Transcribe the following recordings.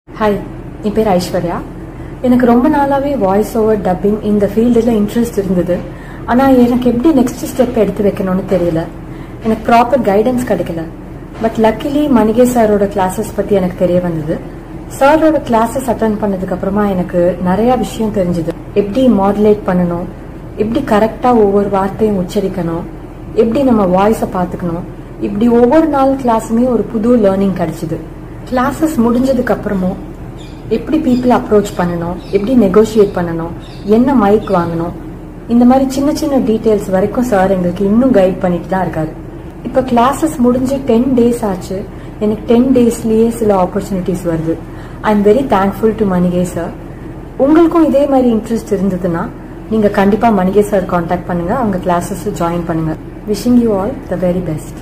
Hi, என் பேர் ஐஸ்வர்யா. எனக்கு ரொம்ப நாளாவே வாய்ஸ் ஓவர் டப்பிங் இந்த ஃபீல்டில் இன்ட்ரெஸ்ட் இருந்தது. ஆனால் எனக்கு எப்படி நெக்ஸ்ட் ஸ்டெப் எடுத்து வைக்கணும்னு தெரியல. எனக்கு ப்ராப்பர் கைடன்ஸ் கிடைக்கல. பட் லக்கிலி மணிகே சாரோட கிளாஸஸ் பற்றி எனக்கு தெரிய வந்தது. சாரோட கிளாஸஸ் அட்டன் பண்ணதுக்கு அப்புறமா எனக்கு நிறைய விஷயம் தெரிஞ்சது. எப்படி மாடுலேட் பண்ணணும், எப்படி கரெக்டாக ஒவ்வொரு வார்த்தையும் உச்சரிக்கணும், எப்படி நம்ம வாய்ஸை பார்த்துக்கணும், இப்படி ஒவ்வொரு நாள் கிளாஸுமே ஒரு புது லேர்னிங் கிடைச்சிது. கிளாஸஸ் முடிஞ்சதுக்கு அப்புறமும் எப்படி பீப்புள் அப்ரோச் பண்ணணும், எப்படி நெகோஷியேட் பண்ணணும், என்ன மைக் வாங்கணும், இந்த மாதிரி சின்ன சின்ன டீட்டெயில்ஸ் வரைக்கும் சார் எங்களுக்கு இன்னும் கைட் பண்ணிட்டு தான் இருக்காரு. இப்போ கிளாஸஸ் முடிஞ்சு 10 days ஆச்சு. எனக்கு 10 daysலயே சில ஆப்பர்ச்சுனிட்டிஸ் வருது. I am very thankful to மணிகே சார். உங்களுக்கும் இதே மாதிரி இன்ட்ரெஸ்ட் இருந்ததுன்னா நீங்க கண்டிப்பா மணிகே சார் கான்டாக்ட் பண்ணுங்க, அவங்க கிளாஸஸ் ஜாயின் பண்ணுங்க. Wishing you all the very best.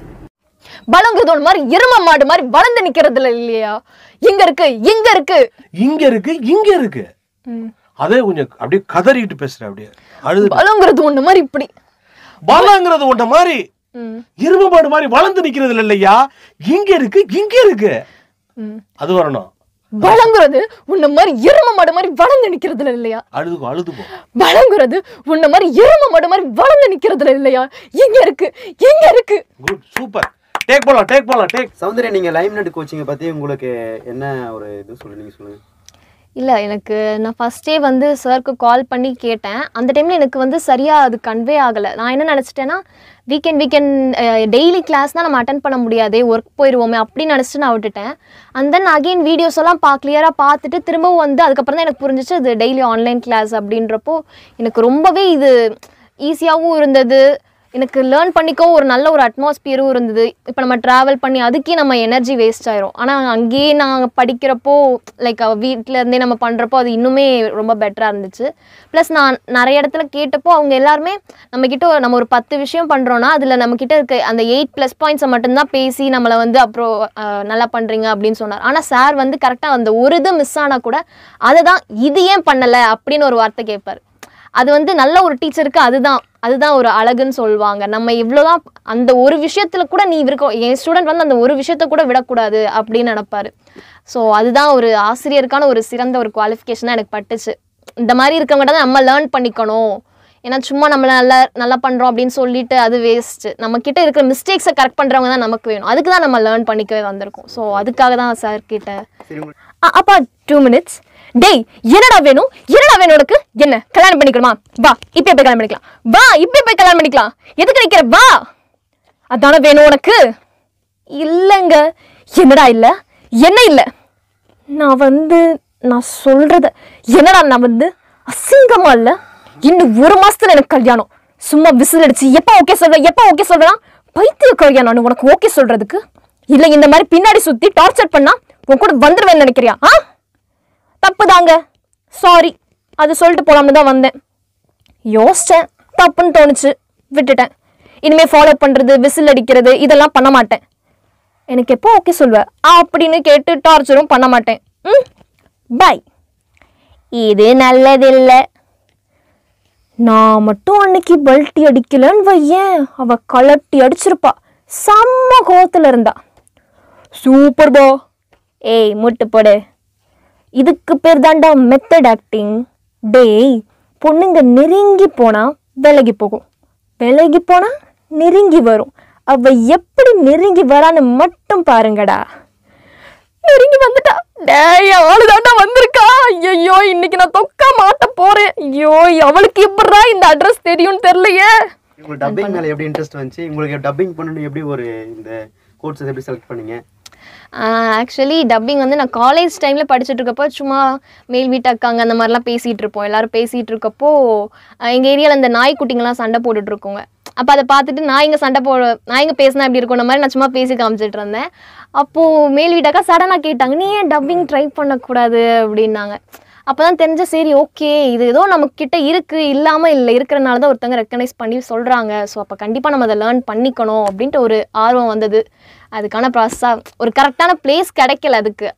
பலங்கிறதோட மாதிரி எரும மாடு மாதிரி வளர்ந்து நிக்கிறதுல இல்லையா? இங்க இருக்கு இங்க இருக்கு இங்க இருக்கு இங்க இருக்கு. அதே கொஞ்சம் அப்படியே கதறிட்டு பேசுற. அப்படியே அழுது. பலங்கிறது ஒண்ணு மாதிரி இப்படி, பலங்கிறது ஒண்ணு மாதிரி எரும மாடு மாதிரி வளர்ந்து நிக்கிறதுல இல்லையா? இங்க இருக்கு இங்க இருக்கு. அது வரணும். பலங்கிறது உன்ன மாதிரி எரும மாடு மாதிரி வளர்ந்து நிக்கிறதுல இல்லையா? அழுதுக்கும் அழுதுக்கும். பலங்கிறது உன்ன மாதிரி எரும மாடு மாதிரி வளர்ந்து நிக்கிறதுல இல்லையா? இங்க இருக்கு இங்க இருக்கு. Good, super. டேக் போலாம் டேக் போலாம் டேக். சௌந்தர்யா, நீங்க லைம் நட் கோச்சிங்கை பத்தி உங்களுக்கு என்ன ஒரு இது சொல்லுங்க சொல்லுங்க. இல்லை, எனக்கு நான் ஃபஸ்ட்டே வந்து சாருக்கு கால் பண்ணி கேட்டேன். அந்த டைமில் எனக்கு வந்து சரியாக அது கன்வே ஆகலை. நான் என்ன நினச்சிட்டேன்னா, வீக்கெண்ட் டெய்லி கிளாஸ் தான் நம்ம அட்டன் பண்ண முடியாது, ஒர்க் போயிடுவோமே அப்படின்னு நினச்சிட்டு நான் விட்டுட்டேன். அண்ட் தென் அகெயின் வீடியோஸ் எல்லாம் கிளியராக பார்த்துட்டு திரும்பவும் வந்து அதுக்கப்புறம் தான் எனக்கு புரிஞ்சிச்சு இது டெய்லி ஆன்லைன் கிளாஸ் அப்படின்றப்போ எனக்கு ரொம்பவே இது ஈஸியாகவும் இருந்தது. எனக்கு லேர்ன் பண்ணிக்கோ ஒரு நல்ல ஒரு அட்மாஸ்பியரும் இருந்தது. இப்போ நம்ம ட்ராவல் பண்ணி அதுக்கே நம்ம எனர்ஜி வேஸ்ட் ஆயிரும். ஆனால் அங்கேயே நாங்கள் படிக்கிறப்போ லைக் வீட்டிலேருந்தே நம்ம பண்ணுறப்போ அது இன்னுமே ரொம்ப பெட்டராக இருந்துச்சு. ப்ளஸ் நான் நிறைய இடத்துல கேட்டப்போ அவங்க எல்லாருமே நம்மக்கிட்ட நம்ம ஒரு 10 விஷயம் பண்ணுறோன்னா அதில் நம்மக்கிட்ட இருக்க அந்த 8+ பாயிண்ட்ஸை மட்டும்தான் பேசி நம்மளை வந்து அப்புறம் நல்லா பண்ணுறீங்க அப்படின்னு சொன்னார். ஆனால் சார் வந்து கரெக்டாக அந்த ஒரு இது மிஸ் ஆனால் கூட அதை தான் இது ஏன் பண்ணலை அப்படின்னு ஒரு வார்த்தை கேட்பார். அது வந்து நல்ல ஒரு டீச்சருக்கு அதுதான் ஒரு அழகுன்னு சொல்லுவாங்க. நம்ம இவ்வளோதான் அந்த ஒரு விஷயத்தில் கூட நீ இருக்கோம், என் ஸ்டூடெண்ட் வந்து அந்த ஒரு விஷயத்த கூட விடக்கூடாது அப்படின்னு நினைப்பாரு. ஸோ அதுதான் ஒரு ஆசிரியருக்கான ஒரு சிறந்த ஒரு குவாலிஃபிகேஷனாக எனக்கு பட்டுச்சு. இந்த மாதிரி இருக்கவங்கள்ட்ட தான் நம்ம லேர்ன் பண்ணிக்கணும். ஏன்னா சும்மா நம்மளை நல்லா பண்ணுறோம் அப்படின்னு சொல்லிட்டு அது வேஸ்ட்டு. நம்மக்கிட்ட இருக்கிற மிஸ்டேக்ஸை கரெக்ட் பண்ணுறவங்க தான் நமக்கு வேணும். அதுக்கு தான் நம்ம லேர்ன் பண்ணிக்கவே வந்திருக்கோம். ஸோ அதுக்காக தான் சார் கிட்ட அப்பா 2 minutes. டேய், என்னடா வேணும் உனக்கு? என்ன கல்யாணம் பண்ணிக்கணுமா? வா இப்ப போய் கல்யாணம் பண்ணிக்கலாம். வா இப்ப போய் கல்யாணம் பண்ணிக்கலாம். எதுக்கு நிக்கிற? வா. அதான வேணும் உனக்கு? இல்லைங்க. என்னடா இல்ல? என்ன இல்ல? நான் சொல்றத என்னடா, நான் வந்து அசிங்கமா இல்ல? இன்னும் 1 மாசத்துல எனக்கு கல்யாணம். சும்மா விசில் அடிச்சு எப்ப ஓகே சொல்றேன்? பைத்தியக்காரியா நான் உனக்கு ஓகே சொல்றதுக்கு? இல்ல இந்த மாதிரி பின்னாடி சுத்தி டார்ச்சர் பண்ணா உன் கூட வந்துருவேன்னு நினைக்கிறியா? தப்புதாங்க, சாரி. அது சொல்லிட்டு போலாம்னு தான் வந்தேன். யோசிச்சேன், தப்புன்னு தோணுச்சு, விட்டுட்டேன். இனிமே ஃபாலோ பண்றது, விசில் அடிக்கிறது இதெல்லாம் பண்ண மாட்டேன். எனக்கு எப்போ ஓகே சொல்வேன் அப்படின்னு கேட்டு டார்ச்சரும் பண்ண மாட்டேன். பை. இது நல்லதில்லை. நான் மட்டும் அன்னைக்கு பல்ட்டி அடிக்கலன்னு வையேன், அவ கலட்டி அடிச்சிருப்பா. செம்ம கோவத்துல இருந்தா. சூப்பர் பா. ஏய் முட்டு போடு. இதுக்கு பேர் தாண்டா மெத்தட் ஆக்டிங். டேய், பொண்ணுங்க நெருங்கி போனா விலகி போகும், விலகி போனா நெருங்கி வரும். அவ எப்படி நெருங்கி வரான்னு மட்டும் பாருங்கடா. நெருங்கி வந்துட்டா. டேய், அவளு தாண்டா வந்திருக்கா. ஐயோ, இன்னைக்கு நான் தொக்கா மாட்ட போறேன். ஐயோ, அவளுக்கு எப்படா இந்த அட்ரஸ் தெரியும்னு தெரியலையே. உங்களுக்கு டப்பிங் மேல எப்படி இன்ட்ரெஸ்ட் வந்துச்சு? உங்களுக்கு டப்பிங் பண்ணணும் எப்படி ஒரு இந்த கோர்ஸ் எப்படி செலக்ட் பண்ணீங்க? ஆக்சுவலி டப்பிங் வந்து நான் காலேஜ் டைமில் படிச்சுட்டு இருக்கப்போ சும்மா மேல் வீட்டு அக்காங்க அந்த மாதிரிலாம் பேசிகிட்டு இருப்போம். எல்லோரும் பேசிகிட்டு இருக்கப்போ எங்கள் ஏரியாவில் இந்த நாய்க்குட்டிங்கெலாம் சண்டை போட்டுட்ருக்கோங்க. அப்போ அதை பார்த்துட்டு நாய்ங்க பேசினா எப்படி இருக்கும் மாதிரி நான் சும்மா பேசி காமிச்சிட்டு இருந்தேன். அப்போது மேல் வீட்டாக்கா சடனாக கேட்டாங்க, நீ ஏன் டப்பிங் ட்ரை பண்ணக்கூடாது அப்படின்னாங்க. அப்போ தான் தெரிஞ்ச, சரி ஓகே, இது ஏதோ நம்மக்கிட்ட இருக்குது, இல்லாமல் இல்லை, இருக்கிறனால தான் ஒருத்தவங்க ரெக்கக்னைஸ் பண்ணி சொல்கிறாங்க. ஸோ அப்போ கண்டிப்பாக நம்ம அதை லேர்ன் பண்ணிக்கணும் அப்படின்ட்டு ஒரு ஆர்வம் வந்தது. அதுக்கான ப்ராசஸாக ஒரு கரெக்டான பிளேஸ் கிடைக்கல. அதுக்கு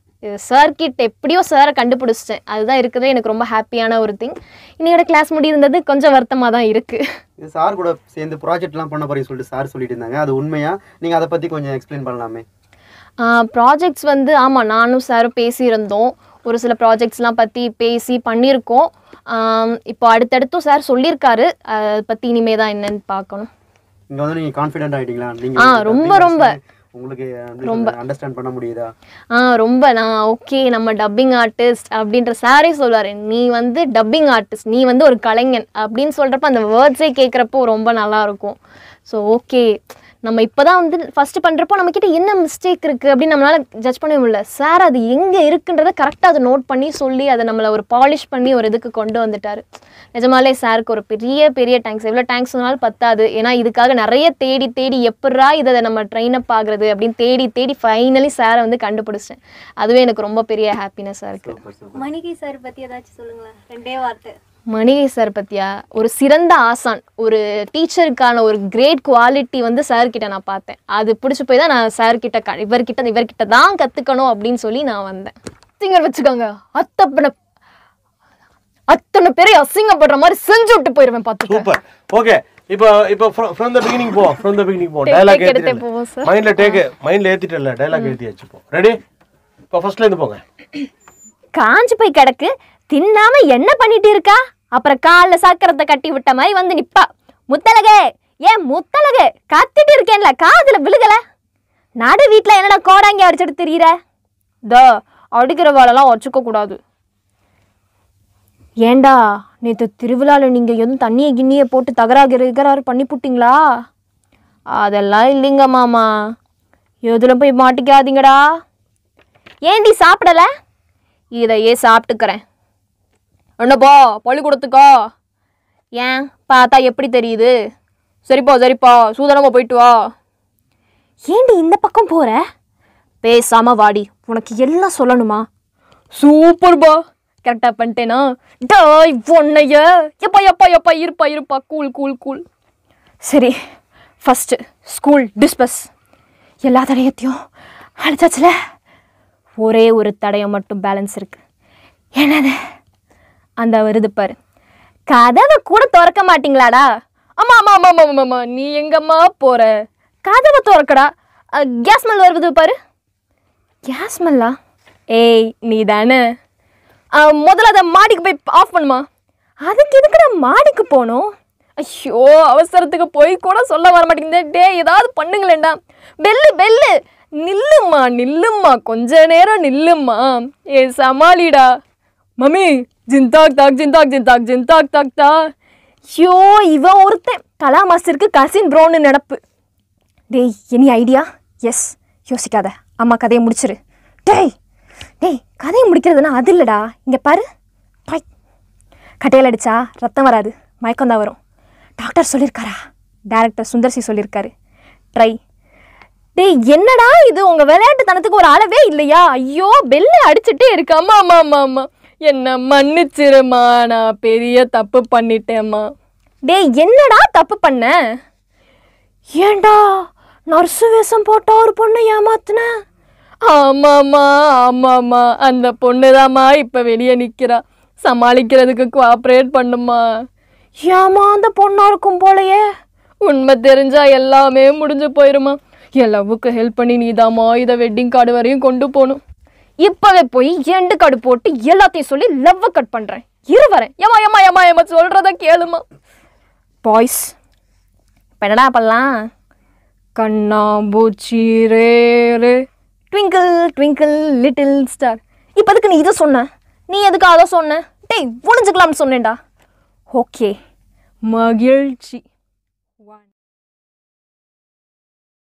சார்கிட்ட எப்படியோ சாரை கண்டுபிடிச்சிட்டேன். அதுதான் இருக்கிறதே எனக்கு ரொம்ப ஹாப்பியான ஒரு திங். இன்னையோட கிளாஸ் முடியிருந்தது கொஞ்சம் வருத்தமாக தான் இருக்குது. சார் கூட சேர்ந்து ப்ராஜெக்ட்லாம் பண்ண போறீங்கன்னு சொல்லிட்டு சார் சொல்லிட்டு இருந்தாங்க, அது உண்மையா? நீங்கள் அதை பற்றி கொஞ்சம் எக்ஸ்பிளைன் பண்ணலாமே. ப்ராஜெக்ட்ஸ் வந்து ஆமாம், நானும் சாரும் பேசியிருந்தோம். ஒரு சில ப்ராஜெக்ட்ஸ்லாம் பற்றி பேசி பண்ணியிருக்கோம். இப்போ அடுத்தடுத்தும் சார் சொல்லியிருக்காரு, அதை பற்றி இனிமே தான் என்னன்னு பார்க்கணும். இங்கே வந்து நீங்கள் கான்ஃபிடென்ட் ஆகிட்டீங்களா? நீங்கள் ரொம்ப உங்களுக்கு ரொம்ப அண்டர்ஸ்டாண்ட் பண்ண முடியுதா? ரொம்ப நான் ஓகே நம்ம டப்பிங் ஆர்டிஸ்ட் அப்படின்ற சாரே சொல்வார், நீ வந்து டப்பிங் ஆர்டிஸ்ட், நீ வந்து ஒரு கலைஞன் அப்படின்னு சொல்கிறப்ப அந்த வேர்ட்ஸே கேட்குறப்போ ரொம்ப நல்லாயிருக்கும். ஸோ ஓகே நம்ம இப்போ தான் வந்து ஃபஸ்ட்டு பண்ணுறப்போ நம்மக்கிட்ட என்ன மிஸ்டேக் இருக்குது அப்படின்னு நம்மளால் ஜட்ஜ் பண்ணவே முடியல. சார் அது எங்கே இருக்குன்றதை கரெக்டாக அதை நோட் பண்ணி சொல்லி அதை நம்மளை ஒரு பாலிஷ் பண்ணி ஒரு இதுக்கு கொண்டு வந்துட்டார். நிஜமாலே சாருக்கு ஒரு பெரிய தேங்க்ஸ். எவ்வளோ தேங்க்ஸ் சொன்னாலும் பத்தாது. ஏன்னா இதுக்காக நிறைய தேடி எப்படா இதை நம்ம ட்ரெயின் அப் ஆகுறது அப்படின்னு தேடி ஃபைனலி சாரை வந்து கண்டுபிடிச்சேன். அதுவே எனக்கு ரொம்ப பெரிய ஹாப்பினஸ்ஸாக இருக்குது. மணிகை சார் பற்றி ஏதாச்சும் சொல்லுங்களேன், 2 வார்த்தை. மணிகை சார் பற்றியா? ஒரு சிறந்த ஆசான், ஒரு டீச்சருக்கான ஒரு கிரேட் குவாலிட்டி வந்து சார்கிட்ட நான் பார்த்தேன். அது பிடிச்சி போய் தான் நான் சார்கிட்ட இவர்கிட்ட தான் கற்றுக்கணும் அப்படின்னு சொல்லி நான் வந்தேன். சிங்கர் வச்சுக்கோங்க, அத்தனை பேரை அசிங்கப்படுற மாதிரி செஞ்சு விட்டு போயிருவேன். பார்த்து சூப்பர். ஓகே, இப்போ from the beginning போ. டயலாக் எடுத்து போவோம் சார். மைண்ட்ல ஏத்திட்டல, டயலாக் எழுதி வச்சுப்போம். ரெடி? இப்போ ஃபர்ஸ்ட்ல இருந்து போங்க. காஞ்சு போய் கிடக்கு, தின்னாம என்ன பண்ணிட்டு இருக்கா? அப்புறம் காலில் சக்கரத்தை கட்டி விட்ட மாதிரி வந்து நிப்பா. முத்தலகே, ஏன் முத்தலகே, கத்திட்டு இருக்கேன்ல, காதுல விழுகல. நடு வீட்டில் என்னடா கோடாங்கி அடிச்சுட்டு தெரியுற? அடிக்கிற வாழெல்லாம் வச்சுக்க கூடாது. ஏண்டா நேற்று திருவிழாவில் நீங்கள் எதுவும் தண்ணியை கிண்ணியை போட்டு தகராறு பண்ணி புட்டிங்களா? அதெல்லாம் இல்லைங்க மாமா, எதில் போய் மாட்டிக்காதீங்கடா. ஏண்டி சாப்பிடலை? இதையே சாப்பிட்டுக்கிறேன். என்னப்பா பள்ளிக்கூடத்துக்கா? ஏன் பார்த்தா எப்படி தெரியுது? சரிப்பா சூதனமாக போயிட்டு வா. ஏண்டி இந்த பக்கம் போகிற? பேசாமல் வாடி, உனக்கு எல்லாம் சொல்லணுமா? சூப்பர்பா, கரெக்டாக பண்ணிட்டேனா? டாய் பொண்ணைய எப்பா இருப்பா கூல். சரி, ஃபஸ்ட்டு ஸ்கூல் டிஸ்பஸ். எல்லா தடயத்தையும் அழைச்சாச்சுல, ஒரே ஒரு தடயம் மட்டும் பேலன்ஸ் இருக்கு. என்னது? அந்த வருது பாரு, கதவை கூட திறக்க மாட்டீங்களாடா? ஆமா, நீ எங்கம்மா போற? கதவை திறக்கடா. கேஸ் ஸ்மெல் வருது பாரு. கேஸ் ஸ்மெல்லா? ஏய் நீ தானே. முதல்ல அதை மாடிக்கு போய் ஆஃப் பண்ணுமா. அதுக்கு எதுக்குடா மாடிக்கு போகணும்? ஐயோ, அவசரத்துக்கு போய் கூட சொல்ல வர மாட்டேங்குது. டே ஏதாவது பண்ணுங்களேண்டா. பெல்லு நில்லும்மா, கொஞ்ச நேரம் நில்லும்மா. ஏ சமாளிடா. மம்மி, ஜிந்தாக் தாக். ஐயோ, இவன் ஒருத்தன் கலா மாஸ்டருக்கு கசின் ப்ரோன்னு நடப்பு. டேய் எனி ஐடியா? எஸ், யோசிக்காத, அம்மா கதையை முடிச்சிரு. டேய் கதையை முடிக்கிறதுனா அது இல்லைடா, இங்கே பாரு. கட்டையில் அடித்தா ரத்தம் வராது, மயக்கம்தான் வரும். டாக்டர் சொல்லியிருக்காரா? டைரக்டர் சுந்தர்சி சொல்லியிருக்காரு. ட்ரை. டேய் என்னடா இது, உங்கள் விளையாட்டுத்தனத்துக்கு ஒரு அளவே இல்லையா? ஐயோ, பெல்லை அடிச்சுட்டே இருக்கு. அம்மா என்ன மன்னிச்சிருமா, நான் பெரிய தப்பு பண்ணிட்டேம்மா. டேய் என்னடா தப்பு பண்ண? ஏண்டா நர்ஸு வேஷம் போட்டா ஒரு பொண்ணை ஏமாத்துன? ஆமாம்மா, அந்த பொண்ணுதாம்மா இப்போ வெளியே நிற்கிறா. சமாளிக்கிறதுக்கு கோஆப்ரேட் பண்ணுமா. ஏமா அந்த பொண்ணா இருக்கும் போலையே. உண்மை தெரிஞ்சா எல்லாமே முடிஞ்சு போயிருமா. என் லவ்வுக்கு ஹெல்ப் பண்ணி நீதாம்மா இதை வெட்டிங் கார்டு வரையும் கொண்டு போகணும். இப்போவே போய் 2 கார்டு போட்டு எல்லாத்தையும் சொல்லி லவ்வை கட் பண்ணுறேன். வரேன். ஏமா சொல்கிறத கேளுமா. பாய்ஸ் இப்போ என்னடா பண்ணலாம்? கண்ணாம்பூச்சி ரே ட்விங்கிள் லிட்டில் ஸ்டார். இப்போ எதுக்கு நீ இதை சொன்ன? நீ எதுக்கு அதை சொன்ன? டேய் ஒழிஞ்சுக்கலாம்னு சொன்னேன்டா. ஓகே, மகிழ்ச்சி.